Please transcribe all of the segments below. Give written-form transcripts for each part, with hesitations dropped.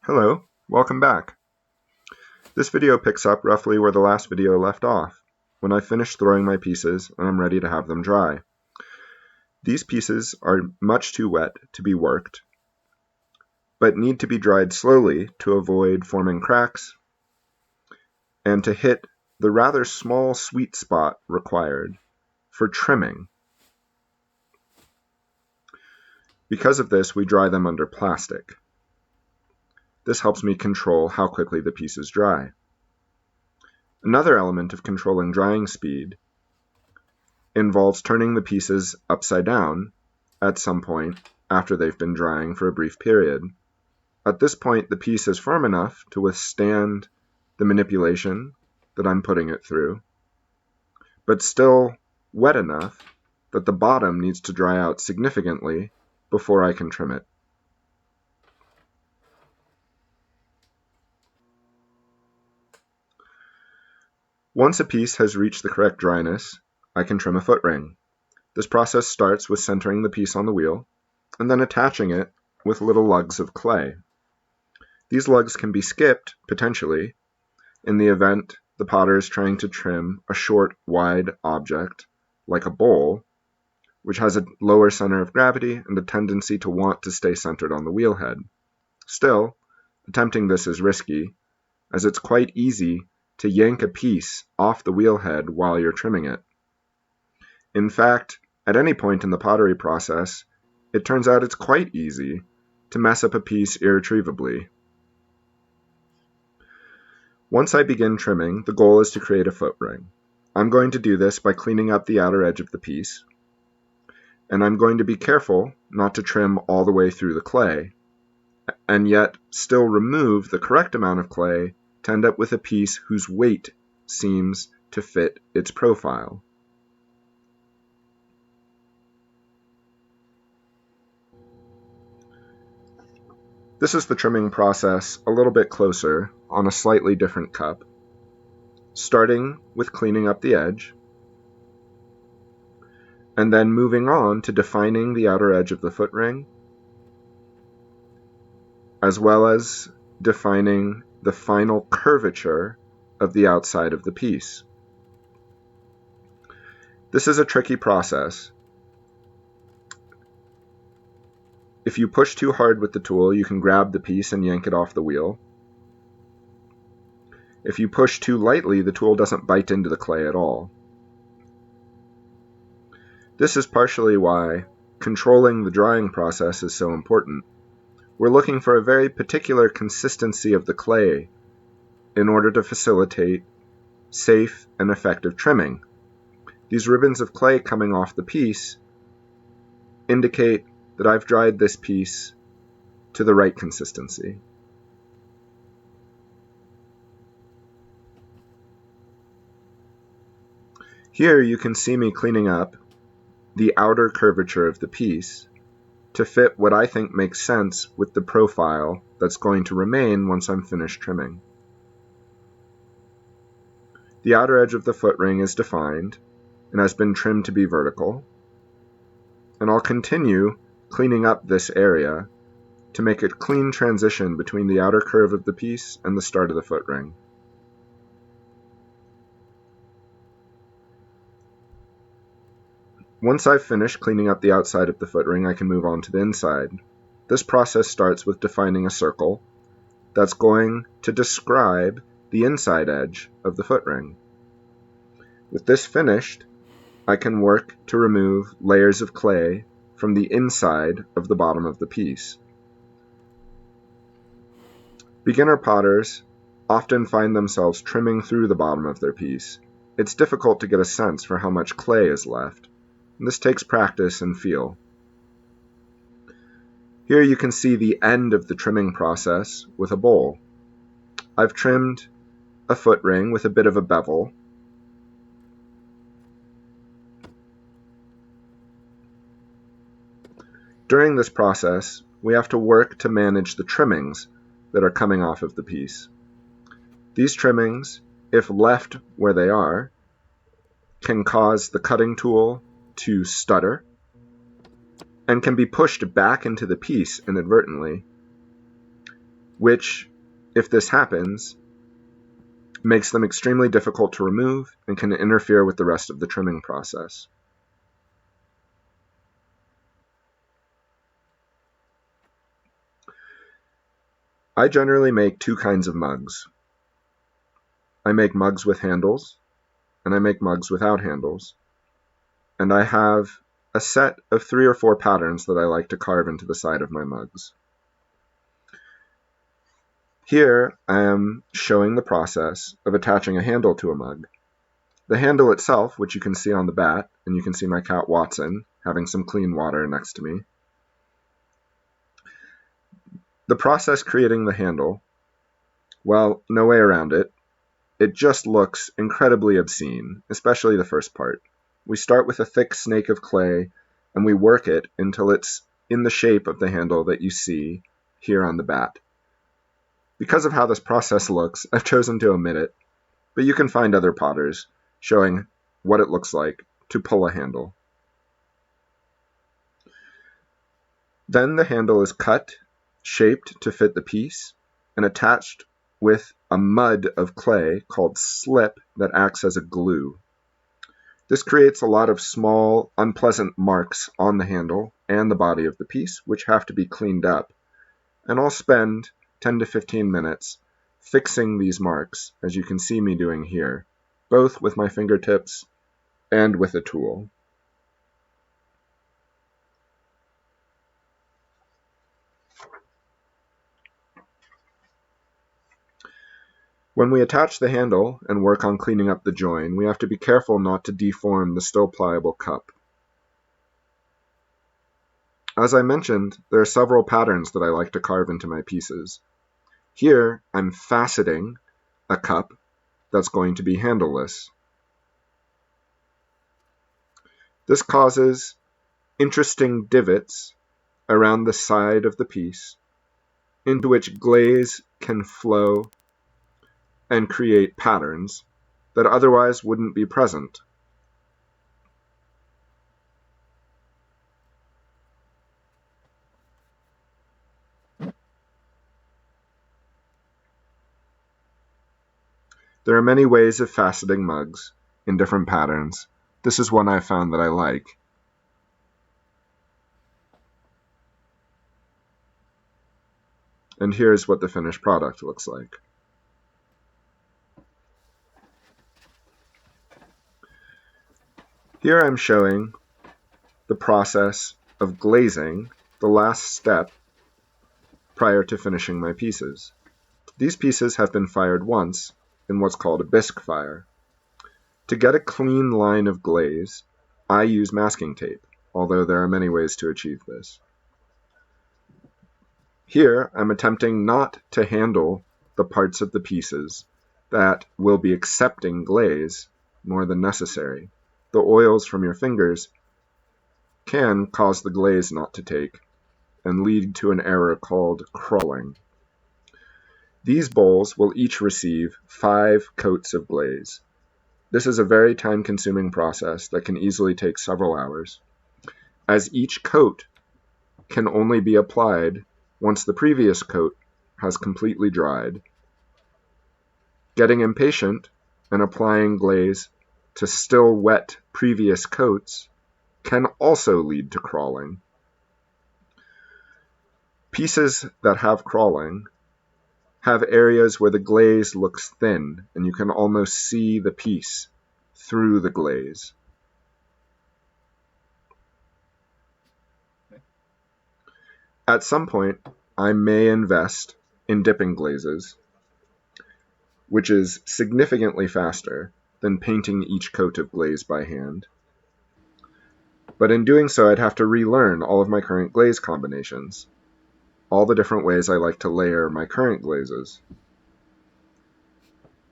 Hello, welcome back. This video picks up roughly where the last video left off, when I finished throwing my pieces and I'm ready to have them dry. These pieces are much too wet to be worked, but need to be dried slowly to avoid forming cracks and to hit the rather small sweet spot required for trimming. Because of this, we dry them under plastic. This helps me control how quickly the pieces dry. Another element of controlling drying speed involves turning the pieces upside down at some point after they've been drying for a brief period. At this point, the piece is firm enough to withstand the manipulation that I'm putting it through, but still wet enough that the bottom needs to dry out significantly before I can trim it. Once a piece has reached the correct dryness, I can trim a foot ring. This process starts with centering the piece on the wheel and then attaching it with little lugs of clay. These lugs can be skipped, potentially, in the event the potter is trying to trim a short, wide object, like a bowl, which has a lower center of gravity and a tendency to want to stay centered on the wheel head. Still, attempting this is risky, as it's quite easy to yank a piece off the wheel head while you're trimming it. In fact, at any point in the pottery process, it turns out it's quite easy to mess up a piece irretrievably. Once I begin trimming, the goal is to create a foot ring. I'm going to do this by cleaning up the outer edge of the piece, and I'm going to be careful not to trim all the way through the clay, and yet still remove the correct amount of clay to end up with a piece whose weight seems to fit its profile. This is the trimming process a little bit closer on a slightly different cup, starting with cleaning up the edge, and then moving on to defining the outer edge of the foot ring, as well as defining the final curvature of the outside of the piece. This is a tricky process. If you push too hard with the tool, you can grab the piece and yank it off the wheel. If you push too lightly, the tool doesn't bite into the clay at all. This is partially why controlling the drying process is so important. We're looking for a very particular consistency of the clay in order to facilitate safe and effective trimming. These ribbons of clay coming off the piece indicate that I've dried this piece to the right consistency. Here you can see me cleaning up the outer curvature of the piece to fit what I think makes sense with the profile that's going to remain once I'm finished trimming. The outer edge of the foot ring is defined and has been trimmed to be vertical, and I'll continue cleaning up this area to make a clean transition between the outer curve of the piece and the start of the foot ring. Once I've finished cleaning up the outside of the foot ring, I can move on to the inside. This process starts with defining a circle that's going to describe the inside edge of the foot ring. With this finished, I can work to remove layers of clay from the inside of the bottom of the piece. Beginner potters often find themselves trimming through the bottom of their piece. It's difficult to get a sense for how much clay is left. This takes practice and feel. Here you can see the end of the trimming process with a bowl. I've trimmed a foot ring with a bit of a bevel. During this process, we have to work to manage the trimmings that are coming off of the piece. These trimmings, if left where they are, can cause the cutting tool to stutter and can be pushed back into the piece inadvertently. which, if this happens, makes them extremely difficult to remove and can interfere with the rest of the trimming process. I generally make two kinds of mugs. I make mugs with handles, and I make mugs without handles. And I have a set of 3 or 4 patterns that I like to carve into the side of my mugs. Here I am showing the process of attaching a handle to a mug. The handle itself, which you can see on the bat, and you can see my cat Watson having some clean water next to me. The process creating the handle, well, no way around it. It just looks incredibly obscene, especially the first part. We start with a thick snake of clay, and we work it until it's in the shape of the handle that you see here on the bat. Because of how this process looks, I've chosen to omit it, but you can find other potters showing what it looks like to pull a handle. Then the handle is cut, shaped to fit the piece, and attached with a mud of clay called slip that acts as a glue. This creates a lot of small, unpleasant marks on the handle and the body of the piece, which have to be cleaned up, and I'll spend 10 to 15 minutes fixing these marks, as you can see me doing here, both with my fingertips and with a tool. When we attach the handle and work on cleaning up the join, we have to be careful not to deform the still pliable cup. As I mentioned, there are several patterns that I like to carve into my pieces. Here, I'm faceting a cup that's going to be handleless. This causes interesting divots around the side of the piece into which glaze can flow and create patterns that otherwise wouldn't be present. There are many ways of faceting mugs in different patterns. This is one I found that I like. And here's what the finished product looks like. Here I'm showing the process of glazing, the last step prior to finishing my pieces. These pieces have been fired once in what's called a bisque fire. To get a clean line of glaze, I use masking tape, although there are many ways to achieve this. Here, I'm attempting not to handle the parts of the pieces that will be accepting glaze more than necessary. The oils from your fingers can cause the glaze not to take and lead to an error called crawling. These bowls will each receive 5 coats of glaze. This is a very time-consuming process that can easily take several hours, as each coat can only be applied once the previous coat has completely dried. Getting impatient and applying glaze to still wet previous coats can also lead to crawling. Pieces that have crawling have areas where the glaze looks thin and you can almost see the piece through the glaze. At some point, I may invest in dipping glazes, which is significantly faster than painting each coat of glaze by hand. But in doing so, I'd have to relearn all of my current glaze combinations, all the different ways I like to layer my current glazes.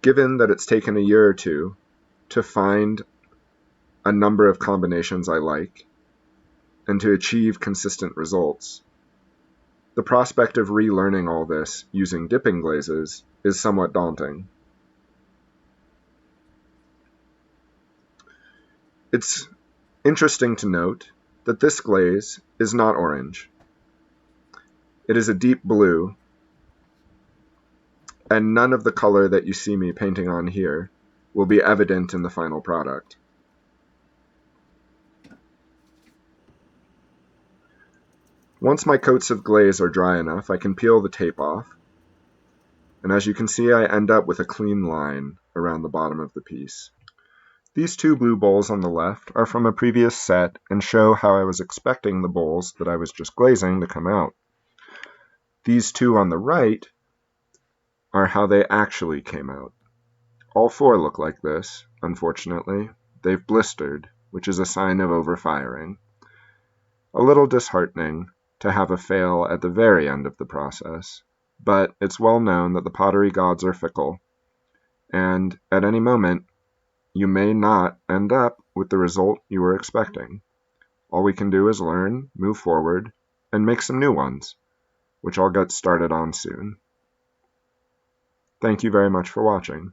Given that it's taken a year or two to find a number of combinations I like and to achieve consistent results, the prospect of relearning all this using dipping glazes is somewhat daunting. It's interesting to note that this glaze is not orange. It is a deep blue, and none of the color that you see me painting on here will be evident in the final product. Once my coats of glaze are dry enough, I can peel the tape off, and as you can see, I end up with a clean line around the bottom of the piece. These two blue bowls on the left are from a previous set and show how I was expecting the bowls that I was just glazing to come out. These two on the right are how they actually came out. All four look like this, unfortunately. They've blistered, which is a sign of overfiring. A little disheartening to have a fail at the very end of the process, but it's well known that the pottery gods are fickle, and at any moment, you may not end up with the result you were expecting. All we can do is learn, move forward, and make some new ones, which I'll get started on soon. Thank you very much for watching.